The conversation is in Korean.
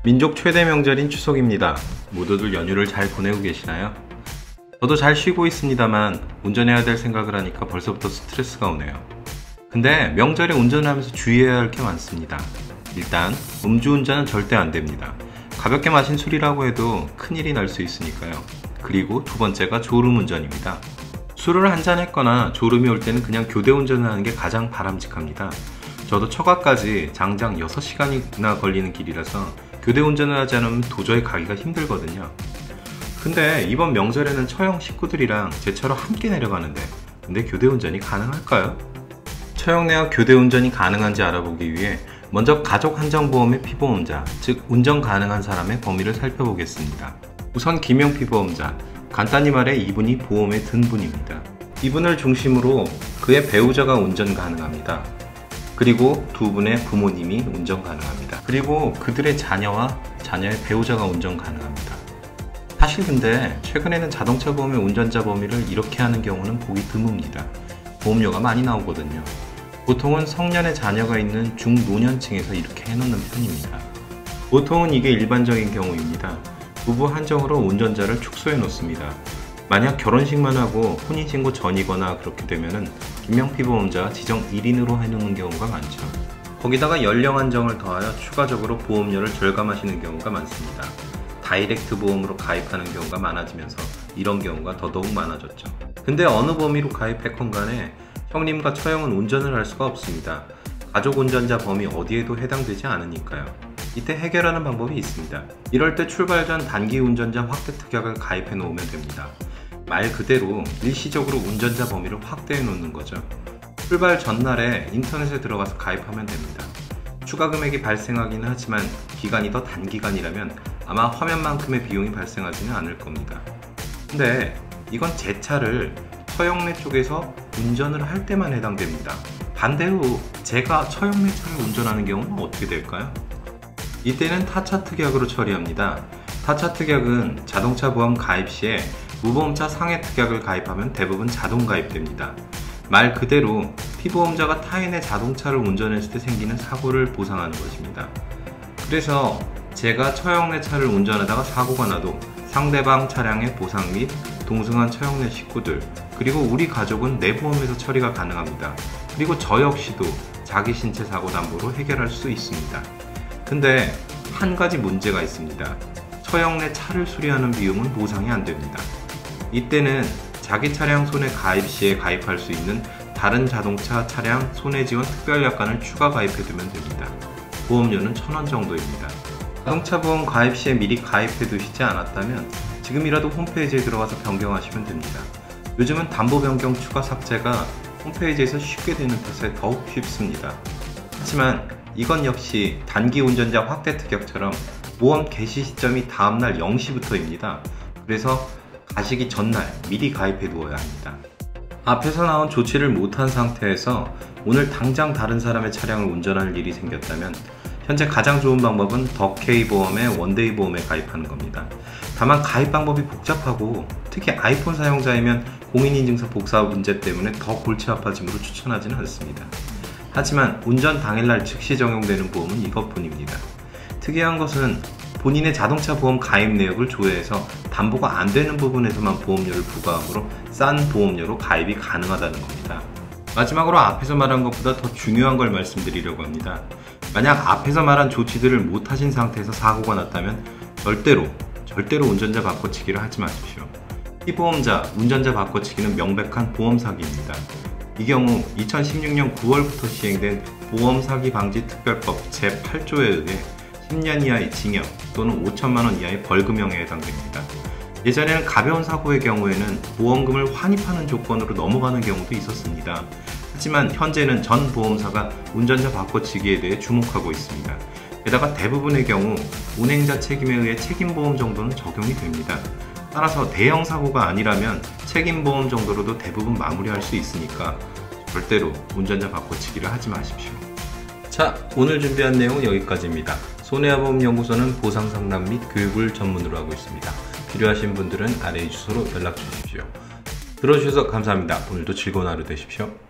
민족 최대 명절인 추석입니다. 모두들 연휴를 잘 보내고 계시나요? 저도 잘 쉬고 있습니다만 운전해야 될 생각을 하니까 벌써부터 스트레스가 오네요. 근데 명절에 운전을 하면서 주의해야 할 게 많습니다. 일단 음주운전은 절대 안 됩니다. 가볍게 마신 술이라고 해도 큰일이 날 수 있으니까요. 그리고 두 번째가 졸음운전입니다. 술을 한잔 했거나 졸음이 올 때는 그냥 교대운전을 하는 게 가장 바람직합니다. 저도 처가까지 장장 6시간이나 걸리는 길이라서 교대운전을 하지 않으면 도저히 가기가 힘들거든요. 근데 이번 명절에는 처형 식구들이랑 제 차로 함께 내려가는데 근데 교대운전이 가능할까요? 처형 내와 교대운전이 가능한지 알아보기 위해 먼저 가족한정보험의 피보험자, 즉 운전 가능한 사람의 범위를 살펴보겠습니다. 우선 김영 피보험자, 간단히 말해 이분이 보험에 든 분입니다. 이분을 중심으로 그의 배우자가 운전 가능합니다. 그리고 두 분의 부모님이 운전 가능합니다. 그리고 그들의 자녀와 자녀의 배우자가 운전 가능합니다. 사실 근데 최근에는 자동차 보험의 운전자 범위를 이렇게 하는 경우는 보기 드뭅니다. 보험료가 많이 나오거든요. 보통은 성년의 자녀가 있는 중노년층에서 이렇게 해놓는 편입니다. 보통은 이게 일반적인 경우입니다. 부부 한정으로 운전자를 축소해 놓습니다. 만약 결혼식만 하고 혼인신고 전이거나 그렇게 되면은 김영 피보험자 지정 1인으로 해놓는 경우가 많죠. 거기다가 연령 한정을 더하여 추가적으로 보험료를 절감하시는 경우가 많습니다. 다이렉트 보험으로 가입하는 경우가 많아지면서 이런 경우가 더더욱 많아졌죠. 근데 어느 범위로 가입했건 간에 형님과 처형은 운전을 할 수가 없습니다. 가족 운전자 범위 어디에도 해당되지 않으니까요. 이때 해결하는 방법이 있습니다. 이럴 때 출발 전 단기 운전자 확대 특약을 가입해 놓으면 됩니다. 말 그대로 일시적으로 운전자 범위를 확대해 놓는 거죠. 출발 전날에 인터넷에 들어가서 가입하면 됩니다. 추가 금액이 발생하기는 하지만 기간이 더 단기간이라면 아마 화면만큼의 비용이 발생하지는 않을 겁니다. 근데 이건 제 차를 처형내 쪽에서 운전을 할 때만 해당됩니다. 반대로 제가 처형내 차를 운전하는 경우는 어떻게 될까요? 이때는 타차 특약으로 처리합니다. 타차 특약은 자동차 보험 가입 시에 무보험차 상해 특약을 가입하면 대부분 자동 가입됩니다. 말 그대로 피보험자가 타인의 자동차를 운전했을 때 생기는 사고를 보상하는 것입니다. 그래서 제가 처형내 차를 운전하다가 사고가 나도 상대방 차량의 보상 및 동승한 처형내 식구들 그리고 우리 가족은 내 보험에서 처리가 가능합니다. 그리고 저 역시도 자기 신체 사고 담보로 해결할 수 있습니다. 근데 한 가지 문제가 있습니다. 처형내 차를 수리하는 비용은 보상이 안 됩니다. 이때는 자기 차량 손해 가입 시에 가입할 수 있는 다른 자동차 차량 손해 지원 특별약관을 추가 가입해두면 됩니다. 보험료는 1,000원 정도입니다. 자동차 보험 가입 시에 미리 가입해 두시지 않았다면 지금이라도 홈페이지에 들어가서 변경하시면 됩니다. 요즘은 담보 변경 추가 삭제가 홈페이지에서 쉽게 되는 탓에 더욱 쉽습니다. 하지만 이건 역시 단기 운전자 확대 특약처럼 보험 개시 시점이 다음날 0시부터입니다. 그래서 가시기 전날 미리 가입해 두어야 합니다. 앞에서 나온 조치를 못한 상태에서 오늘 당장 다른 사람의 차량을 운전할 일이 생겼다면 현재 가장 좋은 방법은 더K보험의 원데이 보험에 가입하는 겁니다. 다만 가입 방법이 복잡하고 특히 아이폰 사용자이면 공인인증서 복사 문제 때문에 더 골치 아파짐으로 추천하지는 않습니다. 하지만 운전 당일날 즉시 적용되는 보험은 이것뿐입니다. 특이한 것은 본인의 자동차 보험 가입 내역을 조회해서 담보가 안 되는 부분에서만 보험료를 부과하므로 싼 보험료로 가입이 가능하다는 겁니다. 마지막으로 앞에서 말한 것보다 더 중요한 걸 말씀드리려고 합니다. 만약 앞에서 말한 조치들을 못하신 상태에서 사고가 났다면 절대로 운전자 바꿔치기를 하지 마십시오. 피보험자, 운전자 바꿔치기는 명백한 보험 사기입니다. 이 경우 2016년 9월부터 시행된 보험사기방지특별법 제8조에 의해 10년 이하의 징역 또는 5천만 원 이하의 벌금형에 해당됩니다. 예전에는 가벼운 사고의 경우에는 보험금을 환입하는 조건으로 넘어가는 경우도 있었습니다. 하지만 현재는 전 보험사가 운전자 바꿔치기에 대해 주목하고 있습니다. 게다가 대부분의 경우 운행자 책임에 의해 책임보험 정도는 적용이 됩니다. 따라서 대형 사고가 아니라면 책임보험 정도로도 대부분 마무리할 수 있으니까 절대로 운전자 바꿔치기를 하지 마십시오. 자, 오늘 준비한 내용은 여기까지입니다. 손해보험연구소는 보상상담 및 교육을 전문으로 하고 있습니다. 필요하신 분들은 아래의 주소로 연락 주십시오. 들어주셔서 감사합니다. 오늘도 즐거운 하루 되십시오.